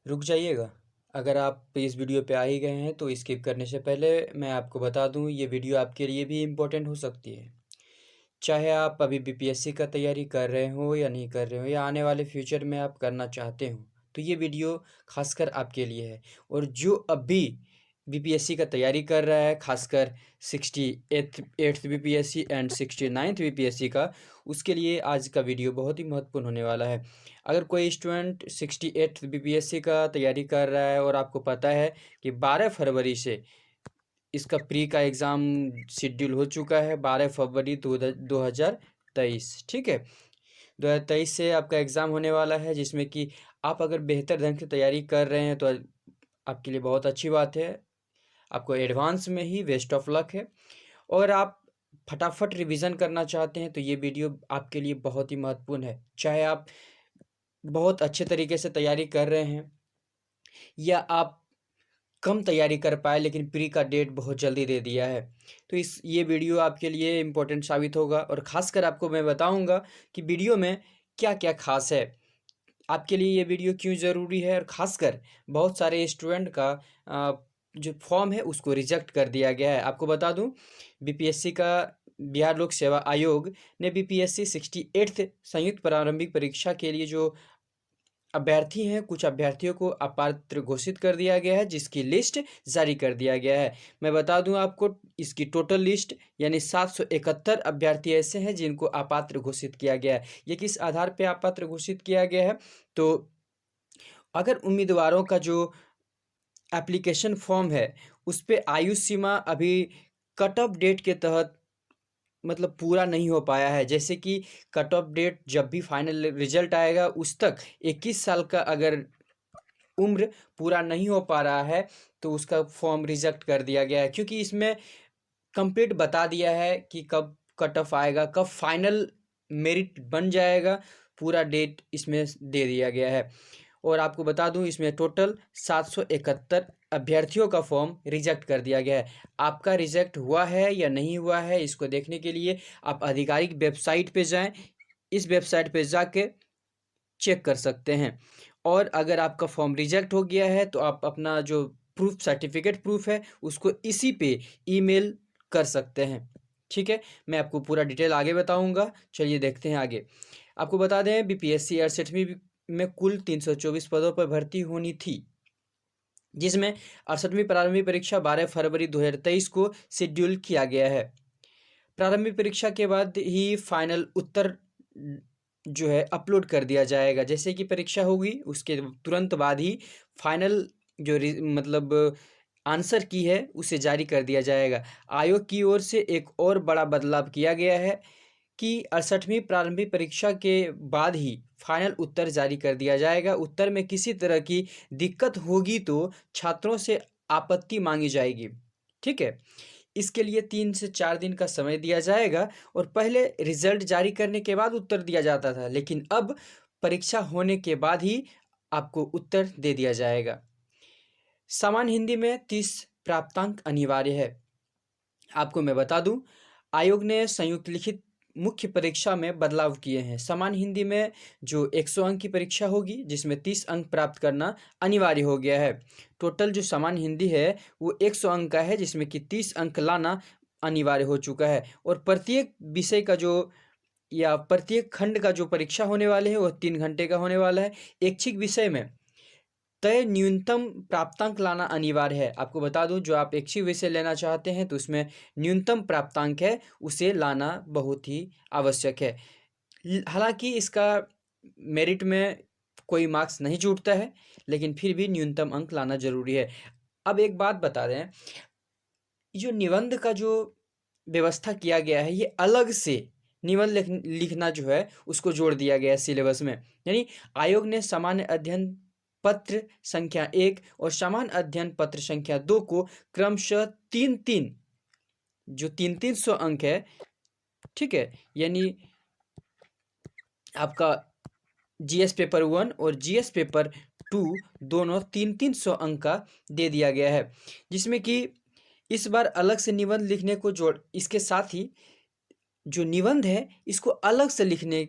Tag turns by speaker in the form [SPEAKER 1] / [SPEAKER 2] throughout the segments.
[SPEAKER 1] रुक जाइएगा। अगर आप इस वीडियो पे आ ही गए हैं तो स्किप करने से पहले मैं आपको बता दूं, ये वीडियो आपके लिए भी इम्पोर्टेंट हो सकती है। चाहे आप अभी बीपीएससी का तैयारी कर रहे हो या नहीं कर रहे हो, या आने वाले फ्यूचर में आप करना चाहते हो, तो ये वीडियो खासकर आपके लिए है। और जो अभी बीपीएससी का तैयारी कर रहा है, खासकर 68th BPSC and 69th BPSC का, उसके लिए आज का वीडियो बहुत ही महत्वपूर्ण होने वाला है। अगर कोई स्टूडेंट 68th बीपीएससी का तैयारी कर रहा है और आपको पता है कि 12 फरवरी से इसका प्री का एग्ज़ाम शेड्यूल हो चुका है, 12 फरवरी 2023, ठीक है। 2023 से आपका एग्ज़ाम होने वाला है, जिसमें कि आप अगर बेहतर ढंग से तैयारी कर रहे हैं तो आपके लिए बहुत अच्छी बात है। आपको एडवांस में ही बेस्ट ऑफ लक है। और आप फटाफट रिवीजन करना चाहते हैं तो ये वीडियो आपके लिए बहुत ही महत्वपूर्ण है। चाहे आप बहुत अच्छे तरीके से तैयारी कर रहे हैं या आप कम तैयारी कर पाए लेकिन प्री का डेट बहुत जल्दी दे दिया है, तो ये वीडियो आपके लिए इम्पोर्टेंट साबित होगा। और ख़ासकर आपको मैं बताऊंगा कि वीडियो में क्या क्या खास है, आपके लिए ये वीडियो क्यों ज़रूरी है। और ख़ासकर बहुत सारे स्टूडेंट का जो फॉर्म है उसको रिजेक्ट कर दिया गया है। आपको बता दूं, बीपीएससी का बिहार लोक सेवा आयोग ने बीपीएससी 68th संयुक्त प्रारंभिक परीक्षा के लिए जो अभ्यर्थी हैं, कुछ अभ्यर्थियों को अपात्र घोषित कर दिया गया है, जिसकी लिस्ट जारी कर दिया गया है। मैं बता दूं आपको, इसकी टोटल लिस्ट यानी 771 अभ्यर्थी ऐसे हैं जिनको अपात्र घोषित किया गया है। ये किस आधार पे अपात्र घोषित किया गया है? तो अगर उम्मीदवारों का जो एप्लीकेशन फॉर्म है उस पे आयु सीमा अभी कट ऑफ डेट के तहत मतलब पूरा नहीं हो पाया है। जैसे कि कट ऑफ डेट जब भी फाइनल रिजल्ट आएगा उस तक 21 साल का अगर उम्र पूरा नहीं हो पा रहा है तो उसका फॉर्म रिजेक्ट कर दिया गया है, क्योंकि इसमें कंप्लीट बता दिया है कि कब कट ऑफ आएगा, कब फाइनल मेरिट बन जाएगा, पूरा डेट इसमें दे दिया गया है। और आपको बता दूं, इसमें टोटल 771 अभ्यर्थियों का फॉर्म रिजेक्ट कर दिया गया है। आपका रिजेक्ट हुआ है या नहीं हुआ है, इसको देखने के लिए आप आधिकारिक वेबसाइट पे जाएं। इस वेबसाइट पे जाके चेक कर सकते हैं। और अगर आपका फॉर्म रिजेक्ट हो गया है तो आप अपना जो प्रूफ, सर्टिफिकेट प्रूफ है, उसको इसी पे ईमेल कर सकते हैं, ठीक है। मैं आपको पूरा डिटेल आगे बताऊंगा। चलिए देखते हैं आगे। आपको बता दें, बीपीएससी 68वीं में कुल 324 पदों पर भर्ती होनी थी, जिसमें 68वीं प्रारंभिक परीक्षा 12 फरवरी 2023 को शेड्यूल किया गया है। प्रारंभिक परीक्षा के बाद ही फाइनल उत्तर जो है अपलोड कर दिया जाएगा। जैसे कि परीक्षा होगी उसके तुरंत बाद ही फाइनल जो मतलब आंसर की है उसे जारी कर दिया जाएगा। आयोग की ओर से एक और बड़ा बदलाव किया गया है कि 68वीं प्रारंभिक परीक्षा के बाद ही फाइनल उत्तर जारी कर दिया जाएगा। उत्तर में किसी तरह की दिक्कत होगी तो छात्रों से आपत्ति मांगी जाएगी, ठीक है। इसके लिए 3 से 4 दिन का समय दिया जाएगा। और पहले रिजल्ट जारी करने के बाद उत्तर दिया जाता था, लेकिन अब परीक्षा होने के बाद ही आपको उत्तर दे दिया जाएगा। सामान्य हिंदी में 30 प्राप्तांक अनिवार्य है। आपको मैं बता दूं, आयोग ने संयुक्त लिखित मुख्य परीक्षा में बदलाव किए हैं। सामान्य हिंदी में जो 100 अंक की परीक्षा होगी, जिसमें 30 अंक प्राप्त करना अनिवार्य हो गया है। टोटल जो सामान्य हिंदी है वो 100 अंक का है, जिसमें कि 30 अंक लाना अनिवार्य हो चुका है। और प्रत्येक विषय का जो या प्रत्येक खंड का जो परीक्षा होने वाले है वो 3 घंटे का होने वाला है। ऐच्छिक विषय में तय न्यूनतम प्राप्तांक लाना अनिवार्य है। आपको बता दूं, जो आप ऐच्छिक विषय लेना चाहते हैं तो उसमें न्यूनतम प्राप्तांक है उसे लाना बहुत ही आवश्यक है। हालांकि इसका मेरिट में कोई मार्क्स नहीं जुड़ता है, लेकिन फिर भी न्यूनतम अंक लाना जरूरी है। अब एक बात बता दें, जो निबंध का जो व्यवस्था किया गया है, ये अलग से निबंध लिखना जो है उसको जोड़ दिया गया है सिलेबस में। यानी आयोग ने सामान्य अध्ययन पत्र संख्या 1 और सामान्य अध्ययन पत्र संख्या 2 को क्रमशः 3-3, जो 300 अंक है, ठीक है, यानी आपका जीएस पेपर 1 और जीएस पेपर 2 दोनों 300 अंक का दे दिया गया है। जिसमें कि इस बार अलग से निबंध लिखने को जोड़, इसके साथ ही जो निबंध है इसको अलग से लिखने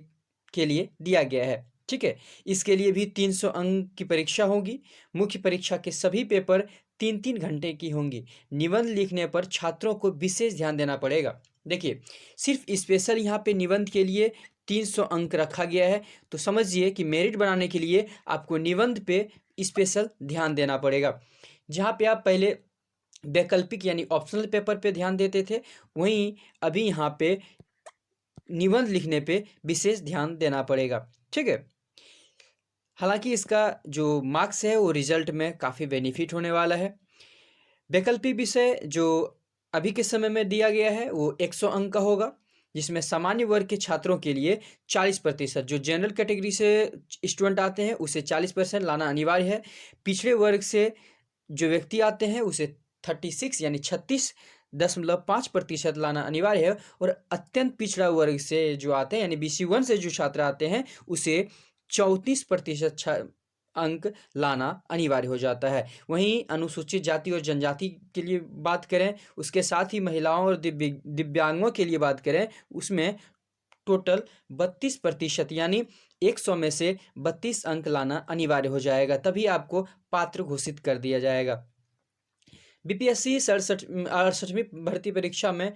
[SPEAKER 1] के लिए दिया गया है। ठीक है। इसके लिए भी 300 अंक की परीक्षा होगी। मुख्य परीक्षा के सभी पेपर 3-3 घंटे की होंगी। निबंध लिखने पर छात्रों को विशेष ध्यान देना पड़ेगा। देखिए, सिर्फ स्पेशल यहाँ पे निबंध के लिए 300 अंक रखा गया है, तो समझिए कि मेरिट बनाने के लिए आपको निबंध पे स्पेशल ध्यान देना पड़ेगा। जहाँ पे आप पहले वैकल्पिक यानी ऑप्शनल पेपर पे ध्यान देते थे, वहीं अभी यहाँ पे निबंध लिखने पे विशेष ध्यान देना पड़ेगा। ठीक है। हालांकि इसका जो मार्क्स है वो रिजल्ट में काफ़ी बेनिफिट होने वाला है। वैकल्पिक विषय जो अभी के समय में दिया गया है वो 100 अंक का होगा, जिसमें सामान्य वर्ग के छात्रों के लिए 40%, जो जनरल कैटेगरी से स्टूडेंट आते हैं उसे 40% लाना अनिवार्य है। पिछड़े वर्ग से जो व्यक्ति आते हैं उसे 36 यानी 36.5% लाना अनिवार्य है। और अत्यंत पिछड़ा वर्ग से जो आते हैं यानी BC1 से जो छात्र आते हैं उसे 34% अंक लाना अनिवार्य हो जाता है। वहीं अनुसूचित जाति और जनजाति के लिए बात करें, उसके साथ ही महिलाओं और दिव्यांगों के लिए बात करें, उसमें टोटल 32% यानी 100 में से 32 अंक लाना अनिवार्य हो जाएगा, तभी आपको पात्र घोषित कर दिया जाएगा। BPSC 68वीं भर्ती परीक्षा में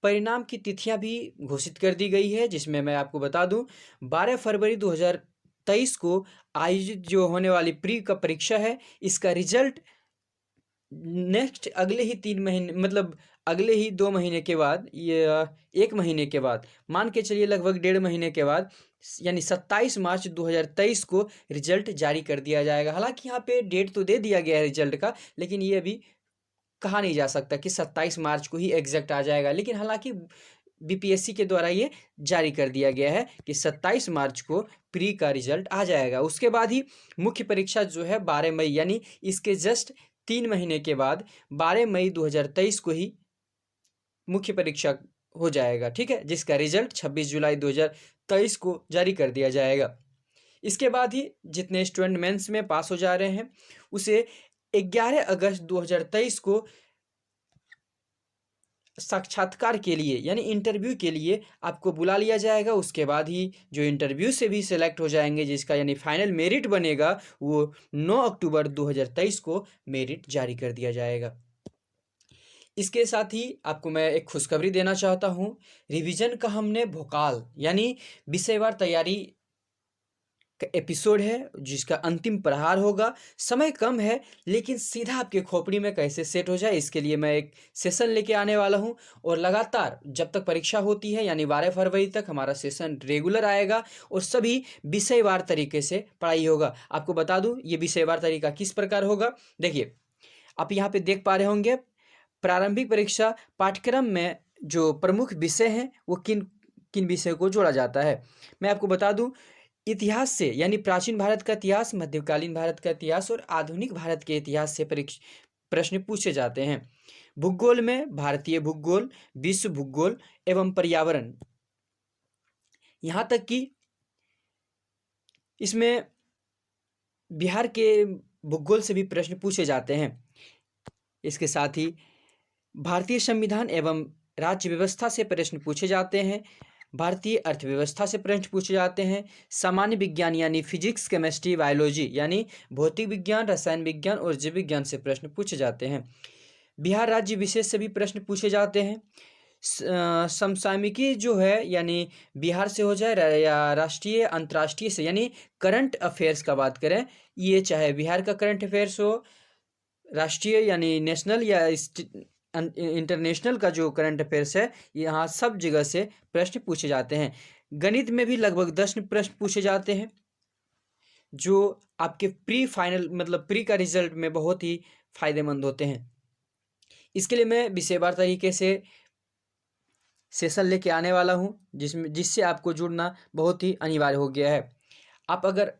[SPEAKER 1] परिणाम की तिथियां भी घोषित कर दी गई है, जिसमें मैं आपको बता दूं 12 फरवरी 2023 को आयोजित जो होने वाली प्री का परीक्षा है, इसका रिजल्ट नेक्स्ट अगले ही 3 महीने मतलब अगले ही 2 महीने के बाद, ये 1 महीने के बाद, मान के चलिए लगभग 1.5 महीने के बाद, यानी 27 मार्च 2023 को रिजल्ट जारी कर दिया जाएगा। हालांकि यहाँ पे डेट तो दे दिया गया है रिजल्ट का, लेकिन ये अभी कहा नहीं जा सकता कि 27 मार्च को ही एग्जैक्ट आ जाएगा। लेकिन हालांकि BPSC के द्वारा ये जारी कर दिया गया है कि 27 मार्च को प्री का रिजल्ट आ जाएगा। उसके बाद ही मुख्य परीक्षा जो है 12 मई, यानी इसके जस्ट 3 महीने के बाद 12 मई 2023 को ही मुख्य परीक्षा हो जाएगा। ठीक है, जिसका रिजल्ट 26 जुलाई 2023 को जारी कर दिया जाएगा। इसके बाद ही जितने स्टूडेंट मेंस में पास हो जा रहे हैं उसे 11 अगस्त 2023 को साक्षात्कार के लिए यानी इंटरव्यू के लिए आपको बुला लिया जाएगा। उसके बाद ही जो इंटरव्यू से भी सिलेक्ट हो जाएंगे, जिसका यानी फाइनल मेरिट बनेगा, वो 9 अक्टूबर 2023 को मेरिट जारी कर दिया जाएगा। इसके साथ ही आपको मैं एक खुशखबरी देना चाहता हूँ। रिवीजन का हमने भोकाल यानी विषयवार तैयारी का एपिसोड है, जिसका अंतिम प्रहार होगा। समय कम है, लेकिन सीधा आपके खोपड़ी में कैसे सेट हो जाए, इसके लिए मैं एक सेशन लेके आने वाला हूं। और लगातार जब तक परीक्षा होती है यानी 12 फरवरी तक हमारा सेशन रेगुलर आएगा और सभी विषयवार तरीके से पढ़ाई होगा। आपको बता दूं ये विषयवार तरीका किस प्रकार होगा। देखिए, आप यहाँ पे देख पा रहे होंगे प्रारंभिक परीक्षा पाठ्यक्रम में जो प्रमुख विषय हैं वो किन किन विषयों को जोड़ा जाता है। मैं आपको बता दूं, इतिहास से यानी प्राचीन भारत का इतिहास, मध्यकालीन भारत का इतिहास और आधुनिक भारत के इतिहास से प्रश्न पूछे जाते हैं। भूगोल में भारतीय भूगोल, विश्व भूगोल एवं पर्यावरण, यहाँ तक कि इसमें बिहार के भूगोल से भी प्रश्न पूछे जाते हैं। इसके साथ ही भारतीय संविधान एवं राज्य व्यवस्था से प्रश्न पूछे जाते हैं। भारतीय अर्थव्यवस्था से प्रश्न पूछे जाते हैं। सामान्य विज्ञान यानी फिजिक्स, केमिस्ट्री, बायोलॉजी यानी भौतिक विज्ञान, रसायन विज्ञान और जीव विज्ञान से प्रश्न पूछे जाते हैं। बिहार राज्य विशेष से भी प्रश्न पूछे जाते हैं। समसामयिकी जो है यानी बिहार से हो जाए या राष्ट्रीय अंतर्राष्ट्रीय से यानी करंट अफेयर्स का बात करें, ये चाहे बिहार का करंट अफेयर्स हो, राष्ट्रीय यानी नेशनल या इंटरनेशनल का जो करंट अफेयर्स है, यहाँ सब जगह से प्रश्न पूछे जाते हैं। गणित में भी लगभग 10 प्रश्न पूछे जाते हैं, जो आपके प्री फाइनल मतलब प्री का रिजल्ट में बहुत ही फायदेमंद होते हैं। इसके लिए मैं विषयवार तरीके से सेशन लेके आने वाला हूँ, जिससे आपको जुड़ना बहुत ही अनिवार्य हो गया है। आप अगर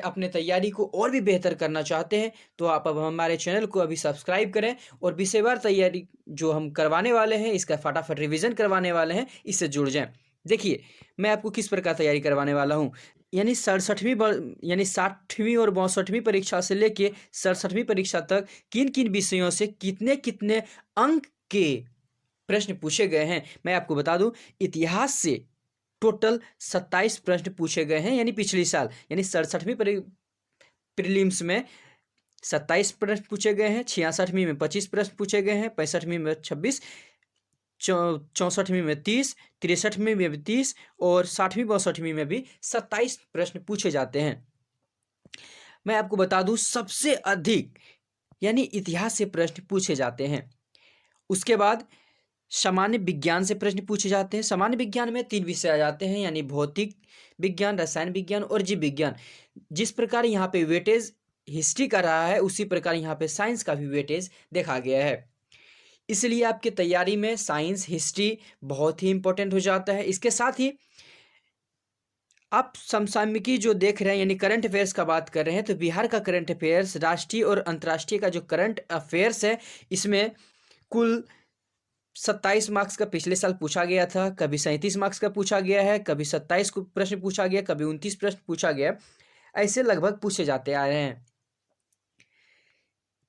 [SPEAKER 1] अपने तैयारी को और भी बेहतर करना चाहते हैं तो आप अब हमारे चैनल को अभी सब्सक्राइब करें और विषयवार तैयारी जो हम करवाने वाले हैं, इसका फटाफट रिवीजन करवाने वाले हैं, इससे जुड़ जाएं। देखिए, मैं आपको किस प्रकार तैयारी करवाने वाला हूं, यानी 60वीं और 62वीं परीक्षा से लेके 67वीं परीक्षा तक किन किन विषयों से कितने कितने अंक के प्रश्न पूछे गए हैं, मैं आपको बता दूं। इतिहास से टोटल 27 प्रश्न पूछे गए हैं, यानी पिछले साल यानी 67वीं प्रीलिम्स में 27 प्रश्न पूछे गए हैं, 66वीं में 25 प्रश्न पूछे गए हैं, 65वीं में 26, 64वीं में 30, 63वीं में भी 30 और 60वीं 62वीं में भी 27 प्रश्न पूछे जाते हैं। मैं आपको बता दूं सबसे अधिक यानी इतिहास से प्रश्न पूछे जाते हैं। उसके बाद सामान्य विज्ञान से प्रश्न पूछे जाते हैं। सामान्य विज्ञान में 3 विषय आ जाते हैं, यानी भौतिक विज्ञान, रसायन विज्ञान और जीव विज्ञान। जिस प्रकार यहाँ पे वेटेज हिस्ट्री का रहा है, उसी प्रकार यहाँ पे साइंस का भी वेटेज देखा गया है। इसलिए आपकी तैयारी में साइंस, हिस्ट्री बहुत ही इंपॉर्टेंट हो जाता है। इसके साथ ही आप समसामयिकी जो देख रहे हैं यानी करंट अफेयर्स का बात कर रहे हैं, तो बिहार का करंट अफेयर्स, राष्ट्रीय और अंतर्राष्ट्रीय का जो करंट अफेयर्स है, इसमें कुल 27 मार्क्स का पिछले साल पूछा गया था, कभी 37 मार्क्स का पूछा गया है, कभी 27 प्रश्न पूछा गया, कभी 29 प्रश्न पूछा गया, ऐसे लगभग पूछे जाते आ रहे हैं।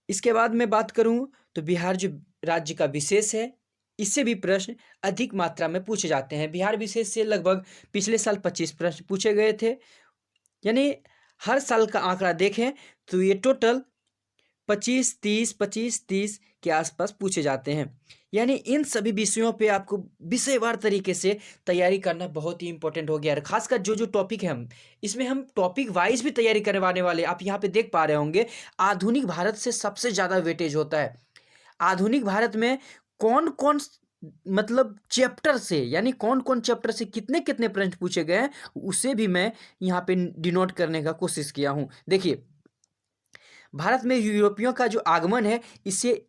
[SPEAKER 1] इसके बाद मैं बात करूं तो बिहार जो राज्य का विशेष है, इससे भी प्रश्न अधिक मात्रा में पूछे जाते हैं। बिहार विशेष से लगभग पिछले साल 25 प्रश्न पूछे गए थे, यानी हर साल का आंकड़ा देखें तो ये टोटल 25-30 के आसपास पूछे जाते हैं। यानी इन सभी विषयों पे आपको विषयवार तरीके से तैयारी करना बहुत ही इंपॉर्टेंट हो गया है। खासकर जो जो टॉपिक है इसमें हम टॉपिक वाइज भी तैयारी करवाने वाले। आप यहाँ पे देख पा रहे होंगे आधुनिक भारत से सबसे ज़्यादा वेटेज होता है। आधुनिक भारत में कौन कौन मतलब चैप्टर से, यानी कौन कौन चैप्टर से कितने कितने प्रश्न पूछे गए हैं, उसे भी मैं यहाँ पे डिनोट करने का कोशिश किया हूँ। देखिए, भारत में यूरोपियों का जो आगमन है, इससे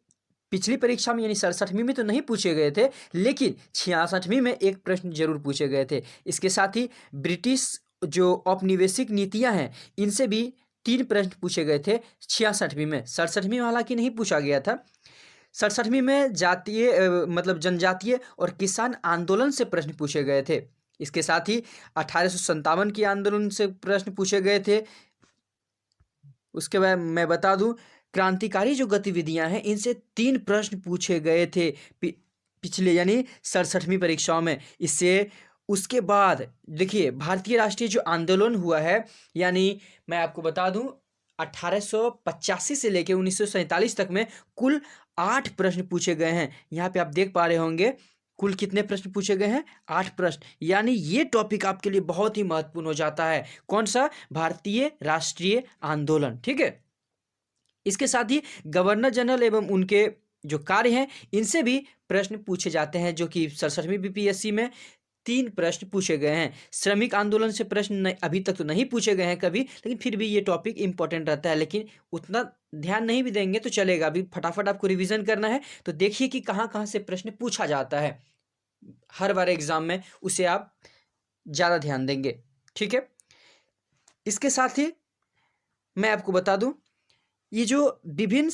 [SPEAKER 1] पिछली परीक्षा में यानी 67वीं में तो नहीं पूछे गए थे, लेकिन 66वीं में एक प्रश्न जरूर पूछे गए थे। इसके साथ ही ब्रिटिश जो औपनिवेशिक नीतियां हैं, इनसे भी 3 प्रश्न पूछे गए थे 66वीं में। 67वीं में हालांकि नहीं पूछा गया था। 67वीं में जातीय मतलब जनजातीय और किसान आंदोलन से प्रश्न पूछे गए थे। इसके साथ ही 1857 के आंदोलन से प्रश्न पूछे गए थे। उसके बाद मैं बता दूं क्रांतिकारी जो गतिविधियां हैं, इनसे 3 प्रश्न पूछे गए थे पिछले यानी 67वीं परीक्षाओं में। इससे उसके बाद देखिए भारतीय राष्ट्रीय जो आंदोलन हुआ है, यानी मैं आपको बता दूं 1885 से लेकर 1947 तक में कुल 8 प्रश्न पूछे गए हैं। यहाँ पे आप देख पा रहे होंगे कुल कितने प्रश्न पूछे गए हैं, 8 प्रश्न। यानी ये टॉपिक आपके लिए बहुत ही महत्वपूर्ण हो जाता है। कौन सा? भारतीय राष्ट्रीय आंदोलन। ठीक है। इसके साथ ही गवर्नर जनरल एवं उनके जो कार्य हैं, इनसे भी प्रश्न पूछे जाते हैं, जो कि 67वीं बीपीएससी में 3 प्रश्न पूछे गए हैं। श्रमिक आंदोलन से प्रश्न अभी तक तो नहीं पूछे गए हैं कभी, लेकिन फिर भी ये टॉपिक इंपॉर्टेंट रहता है। लेकिन उतना ध्यान नहीं भी देंगे तो चलेगा, अभी फटाफट आपको रिवीजन करना है। तो देखिए कि कहाँ कहाँ से प्रश्न पूछा जाता है हर बार एग्जाम में, उसे आप ज़्यादा ध्यान देंगे। ठीक है। इसके साथ ही मैं आपको बता दूं, ये जो विभिन्न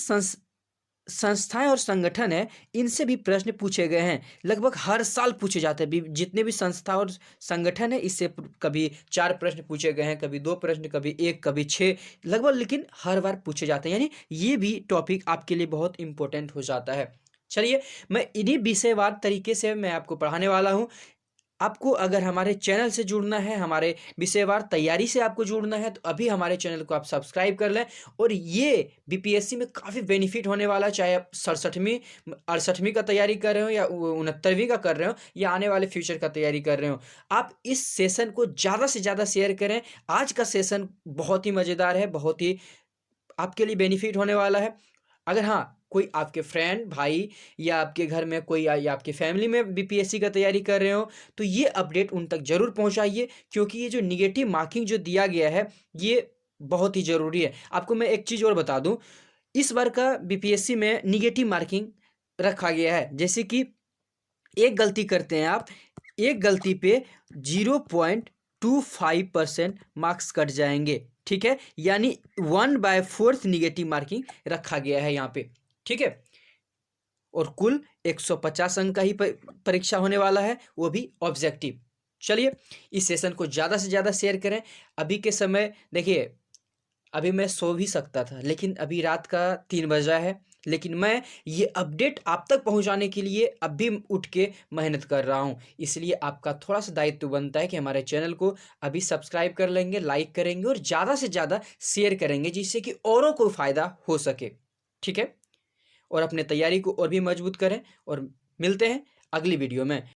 [SPEAKER 1] संस्थाएं और संगठन है, इनसे भी प्रश्न पूछे गए हैं। लगभग हर साल पूछे जाते हैं। जितने भी संस्था और संगठन है, इससे कभी 4 प्रश्न पूछे गए हैं, कभी 2 प्रश्न, कभी 1, कभी 6 लगभग, लेकिन हर बार पूछे जाते हैं। यानी ये भी टॉपिक आपके लिए बहुत इंपॉर्टेंट हो जाता है। चलिए, मैं इन्हीं विषयवार तरीके से मैं आपको पढ़ाने वाला हूँ। आपको अगर हमारे चैनल से जुड़ना है, हमारे विषयवार तैयारी से आपको जुड़ना है, तो अभी हमारे चैनल को आप सब्सक्राइब कर लें। और ये बीपीएससी में काफ़ी बेनिफिट होने वाला है, चाहे आप 67वीं 68वीं का तैयारी कर रहे हो या 69वीं का कर रहे हो या आने वाले फ्यूचर का तैयारी कर रहे हो। आप इस सेशन को ज़्यादा से ज़्यादा शेयर करें। आज का सेशन बहुत ही मज़ेदार है, बहुत ही आपके लिए बेनिफिट होने वाला है। अगर हाँ कोई आपके फ्रेंड, भाई या आपके घर में कोई या आपके फैमिली में बीपीएससी का तैयारी कर रहे हो, तो ये अपडेट उन तक जरूर पहुंचाइए, क्योंकि ये जो निगेटिव मार्किंग जो दिया गया है, ये बहुत ही ज़रूरी है। आपको मैं एक चीज़ और बता दूं, इस बार का बीपीएससी में निगेटिव मार्किंग रखा गया है। जैसे कि एक गलती करते हैं आप, एक गलती पे 0.25% मार्क्स कट जाएंगे। ठीक है। यानी 1/4 निगेटिव मार्किंग रखा गया है यहाँ पे। ठीक है। और कुल 150 अंक का ही परीक्षा होने वाला है, वो भी ऑब्जेक्टिव। चलिए, इस सेशन को ज़्यादा से ज़्यादा शेयर करें। अभी के समय देखिए, अभी मैं सो भी सकता था, लेकिन अभी रात का 3 बजा है, लेकिन मैं ये अपडेट आप तक पहुंचाने के लिए अब भी उठ के मेहनत कर रहा हूं। इसलिए आपका थोड़ा-सा दायित्व बनता है कि हमारे चैनल को अभी सब्सक्राइब कर लेंगे, लाइक करेंगे और ज़्यादा से ज़्यादा शेयर करेंगे, जिससे कि औरों को फ़ायदा हो सके। ठीक है? और अपने तैयारी को और भी मजबूत करें और मिलते हैं अगली वीडियो में।